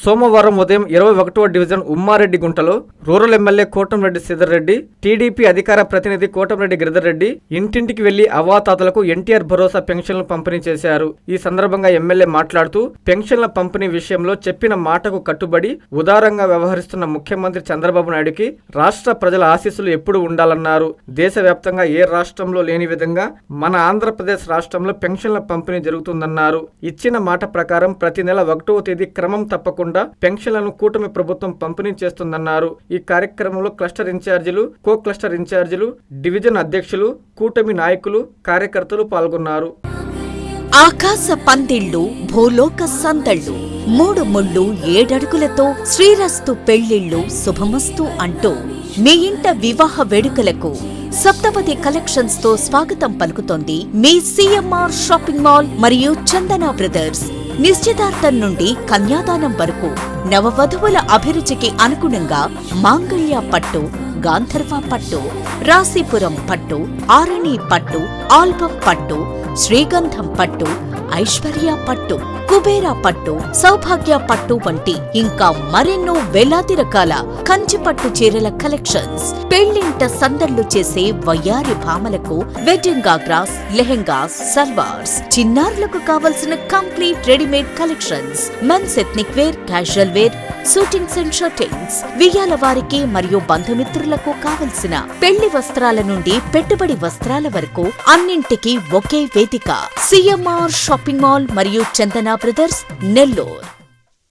సోమవారం ఉదయం 21వ డివిజన్ ఉమ్మారెడ్డిగుంటలో rural MLA Kotamreddy Sridhar Reddy, TDP అధికార ప్రతినిధి కోటంరెడ్డి గిరిధర్ రెడ్డి ఇంటింటికి వెళ్లి అవ్వాతాతలకు ఎన్టీఆర్ భరోసా పెన్షన్లు పంపిణీ చేశారు. ఈ సందర్భంగా ఎమ్మెల్యే మాట్లాడుతూ పెన్షన్ల పంపిణీ విషయంలో చెప్పిన మాటకు కట్టుబడి ఉదారంగా వ్యవహరిస్తున్న ముఖ్యమంత్రి చంద్రబాబు నాయుడుకి రాష్ట్ర ప్రజల ఆశీస్సులు ఎప్పుడు ఉండాలన్నారు. దేశవ్యాప్తంగా ఏ రాష్ట్రంలో లేని విధంగా మన ఆంధ్రప్రదేశ్ రాష్ట్రంలో పెన్షన్ల పంపిణీ జరుగుతుందన్నారు. ఇచ్చిన మాట ప్రకారం ప్రతి నెల 1వ తేదీ క్రమం తప్పకుండా పెన్షన్లను కూటమి ప్రభుత్వం పంపిణీ చేస్తుందన్నారు. ఈ కార్యక్రమంలో క్లస్టర్ ఇన్ఛార్జీలు, కో క్లస్టర్ ఇన్ఛార్జీలు, డివిజన్ అధ్యక్షులు, కూటమి నాయకులు, కార్యకర్తలు పాల్గొన్నారు. ఆకాశ పందిళ్లు, భూలోక సందళ్లు, 3 ముళ్ళు 7 అడుగులతో శ్రీరస్తు పెళ్లిళ్లు శుభమస్తు అంటూ మీ ఇంట వివాహ వేడుకలకు సప్తపది కలెక్షన్స్ తో స్వాగతం పలుకుతోంది మీ సిఎంఆర్ షాపింగ్ మాల్ మరియు చందన బ్రదర్స్. నిశ్చితార్థం నుండి కన్యాదానం వరకు నవవధువుల అభిరుచికి అనుగుణంగా మాంగళ్య పట్టు, గాంధర్వ పట్టు, రాశిపురం పట్టు, ఆరణి పట్టు, ఆల్బం పట్టు, శ్రీగంధం పట్టు, ఐశ్వర్య పట్టు, కుబేరా పట్టు, సౌభాగ్య పట్టు వంటి ఇంకా మరెన్నో వేలాది రకాల కంచిపట్టు చీరల కలెక్షన్స్. పెళ్లింట సందళ్లు చేసే వయ్యారి భామలకు వెడ్డింగ్ గాగ్రాస్, లెహెంగాస్, సల్వార్స్, చిన్నారులకు కావలసిన complete readymade collections, mens ethnic wear, casual wear, suitings and shirtings, వియ్యాల వారికి మరియు బంధుమిత్రులకు కావలసిన పెళ్లి వస్త్రాల నుండి పెట్టుబడి వస్త్రాల వరకు అన్నింటికీ ఒకే వేదిక. సిఎంఆర్ షాపింగ్ మాల్ మరియు చందన బ్రదర్స్, నెల్లూరు.